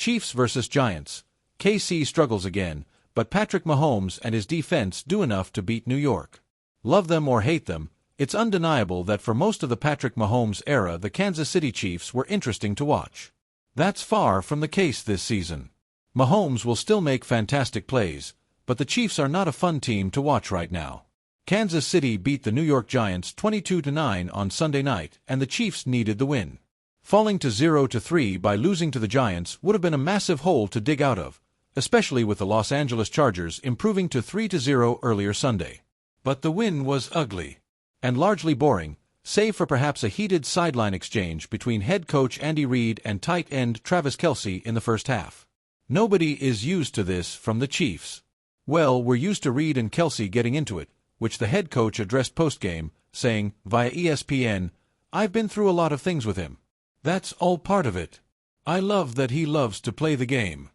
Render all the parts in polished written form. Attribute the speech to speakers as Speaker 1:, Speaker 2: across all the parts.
Speaker 1: Chiefs vs. Giants. KC struggles again, but Patrick Mahomes and his defense do enough to beat New York. Love them or hate them, it's undeniable that for most of the Patrick Mahomes era the Kansas City Chiefs were interesting to watch. That's far from the case this season. Mahomes will still make fantastic plays, but the Chiefs are not a fun team to watch right now. Kansas City beat the New York Giants 22-9 on Sunday night, and the Chiefs needed the win. Falling to 0-3 by losing to the Giants would have been a massive hole to dig out of, especially with the Los Angeles Chargers improving to 3-0 earlier Sunday. But the win was ugly and largely boring, save for perhaps a heated sideline exchange between head coach Andy Reid and tight end Travis Kelce in the first half. Nobody is used to this from the Chiefs. Well, we're used to Reid and Kelce getting into it, which the head coach addressed post-game, saying, via ESPN, "I've been through a lot of things with him. That's all part of it. I love that he loves to play the game."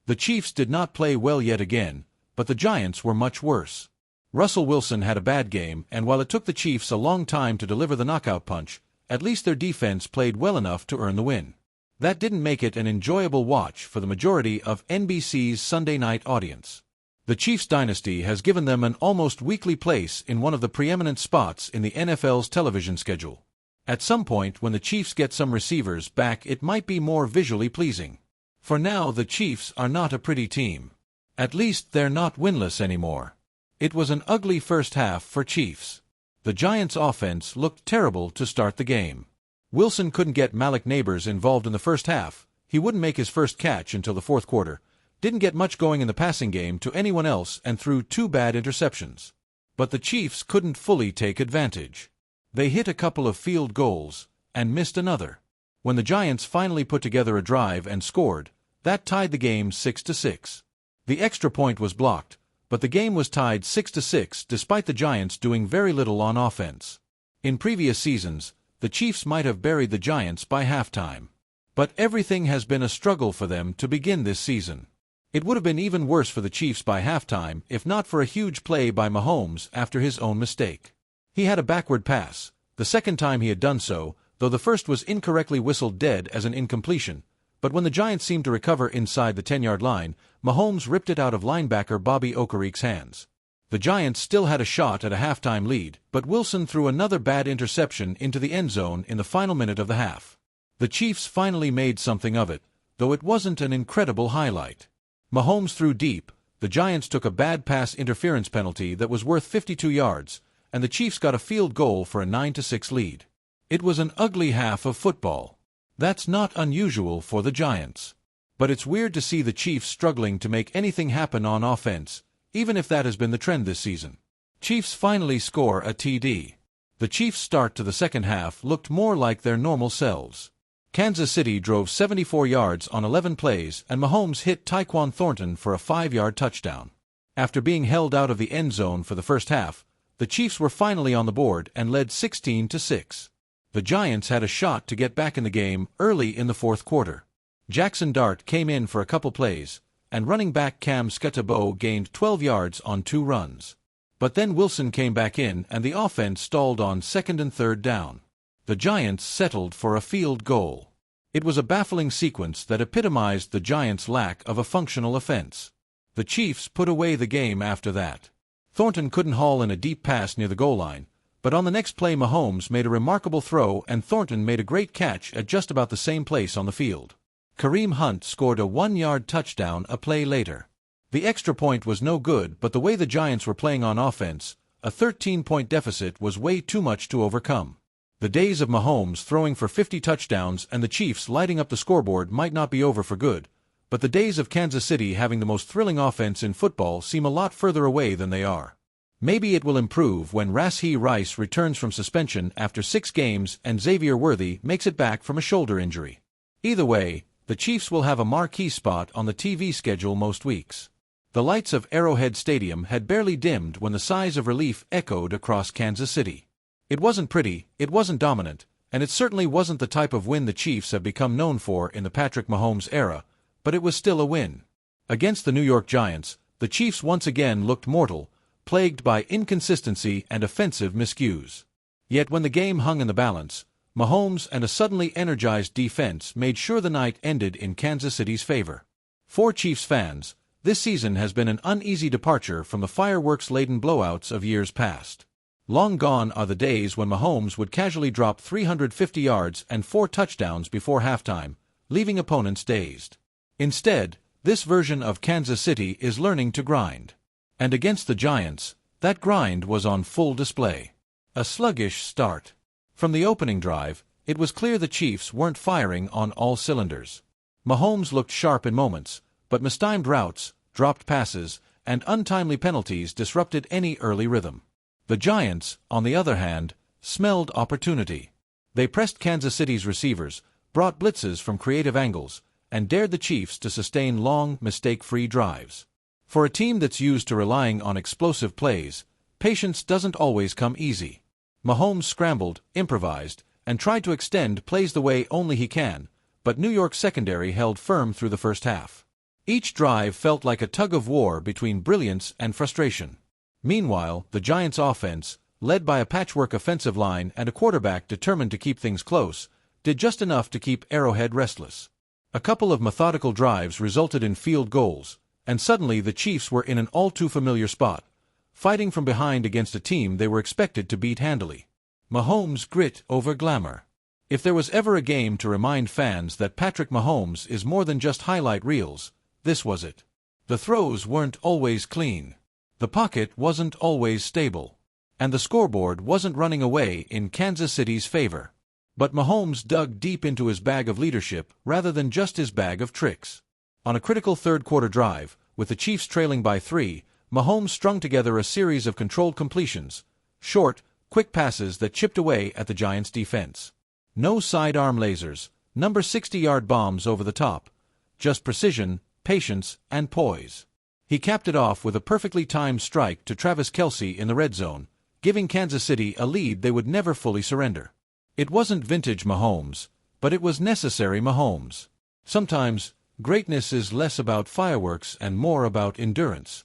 Speaker 1: The Chiefs did not play well yet again, but the Giants were much worse. Russell Wilson had a bad game, and while it took the Chiefs a long time to deliver the knockout punch, at least their defense played well enough to earn the win. That didn't make it an enjoyable watch for the majority of NBC's Sunday night audience. The Chiefs dynasty has given them an almost weekly place in one of the preeminent spots in the NFL's television schedule. At some point when the Chiefs get some receivers back, it might be more visually pleasing. For now, the Chiefs are not a pretty team. At least they're not winless anymore. It was an ugly first half for Chiefs. The Giants' offense looked terrible to start the game. Wilson couldn't get Malik Nabers involved in the first half. He wouldn't make his first catch until the fourth quarter. Didn't get much going in the passing game to anyone else and threw 2 bad interceptions. But the Chiefs couldn't fully take advantage. They hit a couple of field goals and missed another. When the Giants finally put together a drive and scored, that tied the game 6-6. The extra point was blocked, but the game was tied 6-6 despite the Giants doing very little on offense. In previous seasons, the Chiefs might have buried the Giants by halftime. But everything has been a struggle for them to begin this season. It would have been even worse for the Chiefs by halftime if not for a huge play by Mahomes after his own mistake. He had a backward pass, the second time he had done so, though the first was incorrectly whistled dead as an incompletion. But when the Giants seemed to recover inside the 10-yard line, Mahomes ripped it out of linebacker Bobby Okerek's hands. The Giants still had a shot at a halftime lead, but Wilson threw another bad interception into the end zone in the final minute of the half. The Chiefs finally made something of it, though it wasn't an incredible highlight. Mahomes threw deep, the Giants took a bad pass interference penalty that was worth 52 yards, and the Chiefs got a field goal for a 9-6 lead. It was an ugly half of football. That's not unusual for the Giants. But it's weird to see the Chiefs struggling to make anything happen on offense, even if that has been the trend this season. Chiefs finally score a TD. The Chiefs' start to the second half looked more like their normal selves. Kansas City drove 74 yards on 11 plays, and Mahomes hit Tyquan Thornton for a 5-yard touchdown. After being held out of the end zone for the first half, the Chiefs were finally on the board and led 16-6. The Giants had a shot to get back in the game early in the fourth quarter. Jackson Dart came in for a couple plays, and running back Cam Skattebo gained 12 yards on 2 runs. But then Wilson came back in and the offense stalled on second and third down. The Giants settled for a field goal. It was a baffling sequence that epitomized the Giants' lack of a functional offense. The Chiefs put away the game after that. Thornton couldn't haul in a deep pass near the goal line, but on the next play Mahomes made a remarkable throw and Thornton made a great catch at just about the same place on the field. Kareem Hunt scored a 1-yard touchdown a play later. The extra point was no good, but the way the Giants were playing on offense, a 13-point deficit was way too much to overcome. The days of Mahomes throwing for 50 touchdowns and the Chiefs lighting up the scoreboard might not be over for good, but the days of Kansas City having the most thrilling offense in football seem a lot further away than they are. Maybe it will improve when Rashee Rice returns from suspension after 6 games and Xavier Worthy makes it back from a shoulder injury. Either way, the Chiefs will have a marquee spot on the TV schedule most weeks. The lights of Arrowhead Stadium had barely dimmed when the sighs of relief echoed across Kansas City. It wasn't pretty, it wasn't dominant, and it certainly wasn't the type of win the Chiefs have become known for in the Patrick Mahomes era, but it was still a win. Against the New York Giants, the Chiefs once again looked mortal, plagued by inconsistency and offensive miscues. Yet when the game hung in the balance, Mahomes and a suddenly energized defense made sure the night ended in Kansas City's favor. For Chiefs fans, this season has been an uneasy departure from the fireworks-laden blowouts of years past. Long gone are the days when Mahomes would casually drop 350 yards and 4 touchdowns before halftime, leaving opponents dazed. Instead, this version of Kansas City is learning to grind. And against the Giants, that grind was on full display. A sluggish start. From the opening drive, it was clear the Chiefs weren't firing on all cylinders. Mahomes looked sharp in moments, but mistimed routes, dropped passes, and untimely penalties disrupted any early rhythm. The Giants, on the other hand, smelled opportunity. They pressed Kansas City's receivers, brought blitzes from creative angles, and dared the Chiefs to sustain long, mistake-free drives. For a team that's used to relying on explosive plays, patience doesn't always come easy. Mahomes scrambled, improvised, and tried to extend plays the way only he can, but New York's secondary held firm through the first half. Each drive felt like a tug-of-war between brilliance and frustration. Meanwhile, the Giants' offense, led by a patchwork offensive line and a quarterback determined to keep things close, did just enough to keep Arrowhead restless. A couple of methodical drives resulted in field goals, and suddenly the Chiefs were in an all-too-familiar spot, fighting from behind against a team they were expected to beat handily. Mahomes' grit over glamour. If there was ever a game to remind fans that Patrick Mahomes is more than just highlight reels, this was it. The throws weren't always clean. The pocket wasn't always stable. And the scoreboard wasn't running away in Kansas City's favor. But Mahomes dug deep into his bag of leadership rather than just his bag of tricks. On a critical third-quarter drive, with the Chiefs trailing by 3, Mahomes strung together a series of controlled completions, short, quick passes that chipped away at the Giants' defense. No sidearm lasers, number 60-yard bombs over the top, just precision, patience, and poise. He capped it off with a perfectly timed strike to Travis Kelce in the red zone, giving Kansas City a lead they would never fully surrender. It wasn't vintage Mahomes, but it was necessary Mahomes. Sometimes, greatness is less about fireworks and more about endurance.